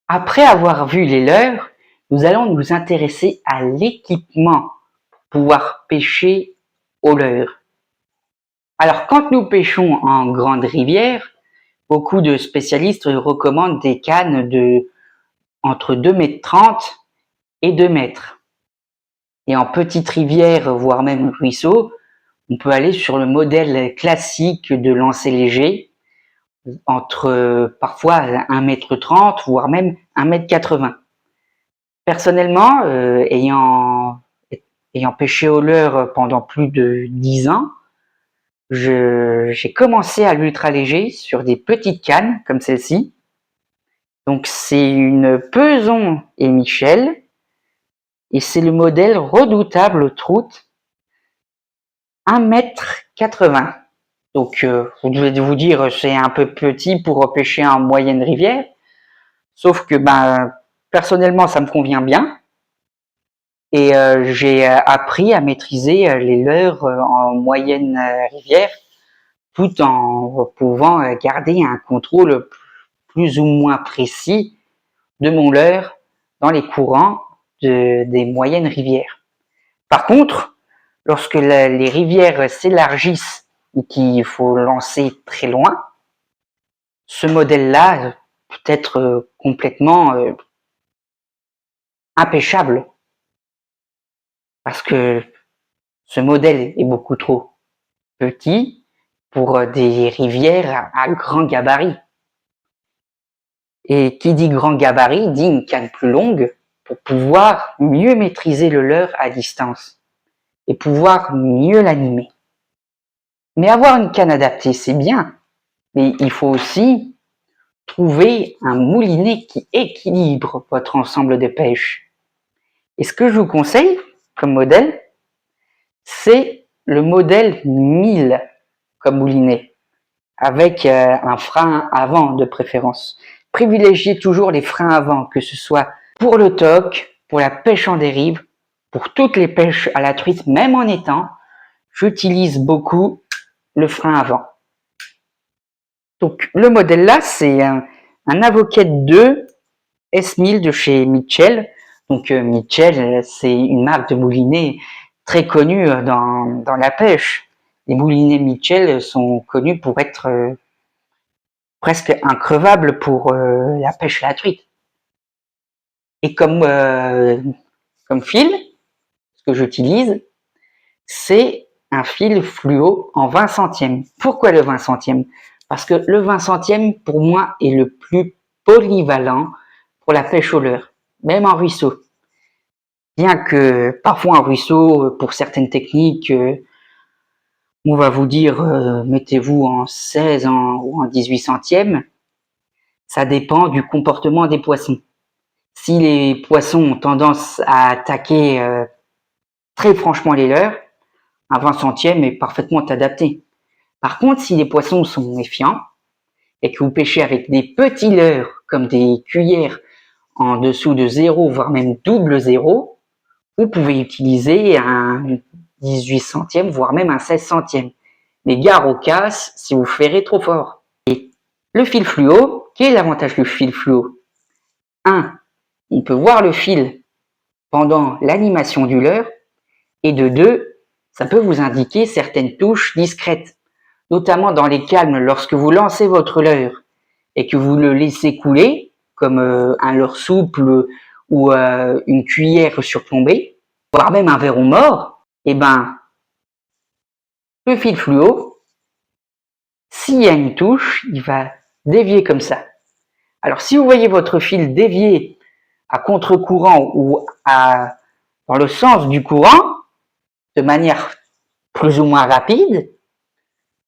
Après avoir vu les leurres, nous allons nous intéresser à l'équipement pour pouvoir pêcher au leurre. Alors, quand nous pêchons en grande rivière, beaucoup de spécialistes recommandent des cannes de entre 2,30 m et 2 mètres. Et en petite rivière, voire même ruisseau, on peut aller sur le modèle classique de lancer léger, entre parfois 1,30 m, voire même 1,80 m. Personnellement, ayant pêché au leurre pendant plus de 10 ans, j'ai commencé à l'ultra léger sur des petites cannes comme celle-ci. Donc c'est une Peson et Michel, et c'est le modèle redoutable Trout 1,80 m. Donc vous devez vous dire c'est un peu petit pour pêcher en moyenne rivière, sauf que personnellement ça me convient bien. Et j'ai appris à maîtriser les leurres en moyenne rivière, tout en pouvant garder un contrôle plus ou moins précis de mon leurre dans les courants des moyennes rivières. Par contre, lorsque les rivières s'élargissent et qu'il faut lancer très loin, ce modèle-là peut être complètement impêchable, parce que ce modèle est beaucoup trop petit pour des rivières à grand gabarit. Et qui dit grand gabarit dit une canne plus longue pour pouvoir mieux maîtriser le leurre à distance et pouvoir mieux l'animer. Mais avoir une canne adaptée, c'est bien, mais il faut aussi trouver un moulinet qui équilibre votre ensemble de pêche. Et ce que je vous conseille comme modèle, c'est le modèle 1000 comme moulinet, avec un frein avant de préférence. Privilégiez toujours les freins avant, que ce soit pour le toc, pour la pêche en dérive, pour toutes les pêches à la truite, même en étang, j'utilise beaucoup le frein avant. Donc le modèle là, c'est un Avocat 2 S1000 de chez Mitchell. Donc Mitchell, c'est une marque de moulinet très connue dans la pêche. Les moulinets Mitchell sont connus pour être presque increvables pour la pêche à la truite. Et comme fil, ce que j'utilise, c'est un fil fluo en 20 centièmes. Pourquoi le 20 centièmes? Parce que le 20 centièmes, pour moi, est le plus polyvalent pour la pêche au leurre, même en ruisseau. Bien que parfois en ruisseau, pour certaines techniques, on va vous dire mettez-vous en 16 ou en 18 centièmes. Ça dépend du comportement des poissons. Si les poissons ont tendance à attaquer très franchement les leurres, un 20 centièmes est parfaitement adapté. Par contre, si les poissons sont méfiants et que vous pêchez avec des petits leurres comme des cuillères en dessous de 0, voire même double 0, vous pouvez utiliser un 18 centièmes, voire même un 16 centièmes. Mais gare aux casses si vous ferrez trop fort. Et le fil fluo, quel est l'avantage du fil fluo? 1. On peut voir le fil pendant l'animation du leurre. Et de 2, ça peut vous indiquer certaines touches discrètes, notamment dans les calmes lorsque vous lancez votre leurre et que vous le laissez couler, comme un leurre souple ou une cuillère surplombée, voire même un verron mort, et le fil fluo, s'il y a une touche, il va dévier comme ça. Alors si vous voyez votre fil dévier à contre-courant ou dans le sens du courant, de manière plus ou moins rapide,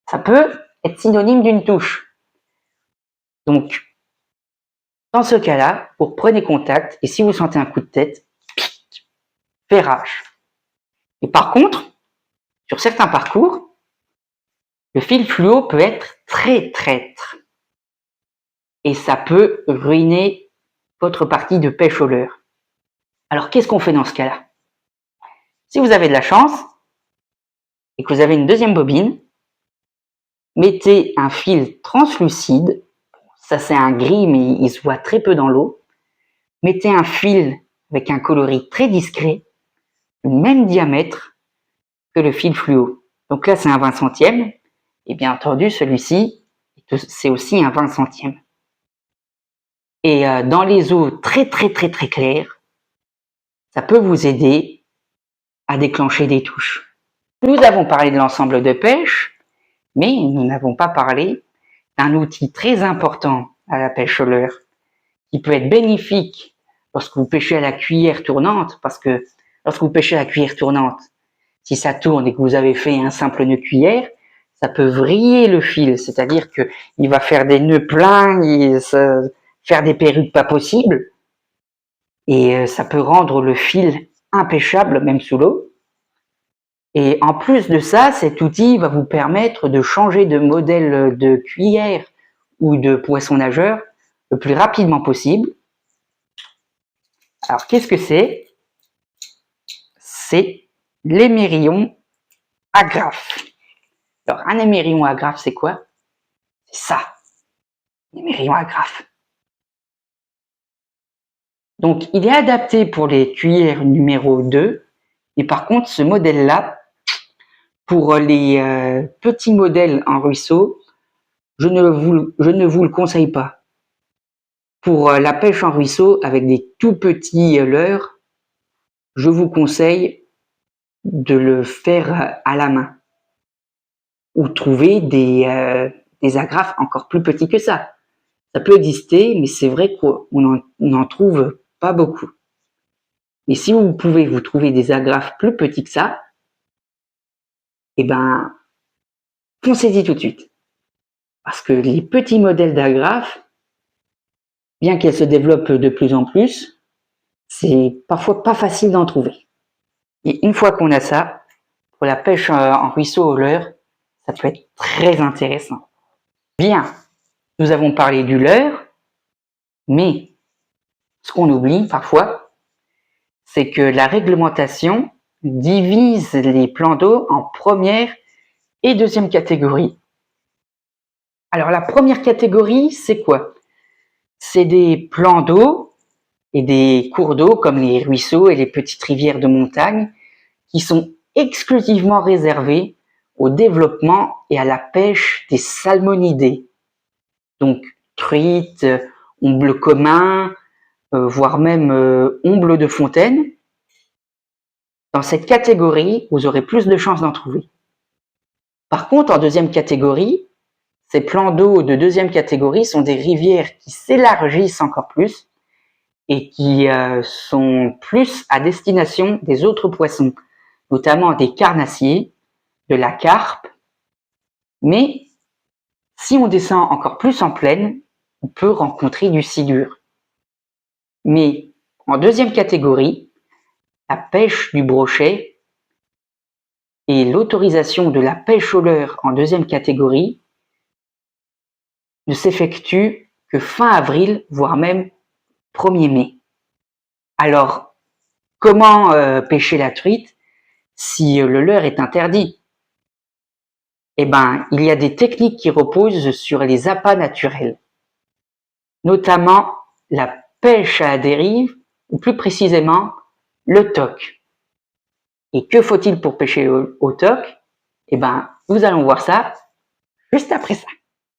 ça peut être synonyme d'une touche. Donc, dans ce cas-là, vous prenez contact et si vous sentez un coup de tête, ferrage. Et par contre, sur certains parcours, le fil fluo peut être très traître et ça peut ruiner votre partie de pêche au leurre. Alors, qu'est-ce qu'on fait dans ce cas-là? Si vous avez de la chance et que vous avez une deuxième bobine, mettez un fil translucide. Ça, c'est un gris, mais il se voit très peu dans l'eau. mettez un fil avec un coloris très discret, du même diamètre que le fil fluo. Donc là, c'est un 20 centième. Et bien entendu, celui-ci, c'est aussi un 20 centième. Et dans les eaux très claires, ça peut vous aider à déclencher des touches. Nous avons parlé de l'ensemble de pêche, mais nous n'avons pas parlé d'un outil très important à la pêche au leurre, qui peut être bénéfique lorsque vous pêchez à la cuillère tournante, parce que lorsque vous pêchez à la cuillère tournante, si ça tourne et que vous avez fait un simple nœud cuillère, ça peut vriller le fil, c'est-à-dire que il va faire des nœuds pleins, faire des perruques pas possibles, et ça peut rendre le fil impêchable même sous l'eau. Et en plus de ça, cet outil va vous permettre de changer de modèle de cuillère ou de poisson nageur le plus rapidement possible. Alors, qu'est-ce que c'est? C'est l'émerillon agrafe. Alors, un émerillon agrafe, c'est quoi? C'est ça, l'émerillon agrafe. Donc, il est adapté pour les cuillères numéro 2, et par contre, ce modèle-là, pour les petits modèles en ruisseau, je ne vous le conseille pas. Pour la pêche en ruisseau avec des tout petits leurres, je vous conseille de le faire à la main ou trouver des agrafes encore plus petits que ça. Ça peut exister, mais c'est vrai qu'on n'en trouve pas beaucoup. Mais si vous pouvez vous trouver des agrafes plus petits que ça, eh ben, foncez-y tout de suite. Parce que les petits modèles d'agrafes, bien qu'elles se développent de plus en plus, c'est parfois pas facile d'en trouver. Et une fois qu'on a ça, pour la pêche en ruisseau au leurre, ça peut être très intéressant. Bien, nous avons parlé du leurre, mais ce qu'on oublie parfois, c'est que la réglementation divise les plans d'eau en première et deuxième catégorie. Alors la première catégorie, c'est quoi? C'est des plans d'eau et des cours d'eau comme les ruisseaux et les petites rivières de montagne qui sont exclusivement réservés au développement et à la pêche des salmonidés. Donc truites, omble commun, voire même omble de fontaine. Dans cette catégorie, vous aurez plus de chances d'en trouver. Par contre, en deuxième catégorie, ces plans d'eau de deuxième catégorie sont des rivières qui s'élargissent encore plus et qui sont plus à destination des autres poissons, notamment des carnassiers, de la carpe. Mais si on descend encore plus en plaine, on peut rencontrer du silure. Mais en deuxième catégorie, la pêche du brochet et l'autorisation de la pêche au leurre en deuxième catégorie ne s'effectue que fin avril, voire même 1er mai. Alors, comment pêcher la truite si le leurre est interdit? Eh bien, il y a des techniques qui reposent sur les appâts naturels, notamment la pêche à la dérive, ou plus précisément, le toc. Et que faut-il pour pêcher au toc? Eh bien, nous allons voir ça juste après ça.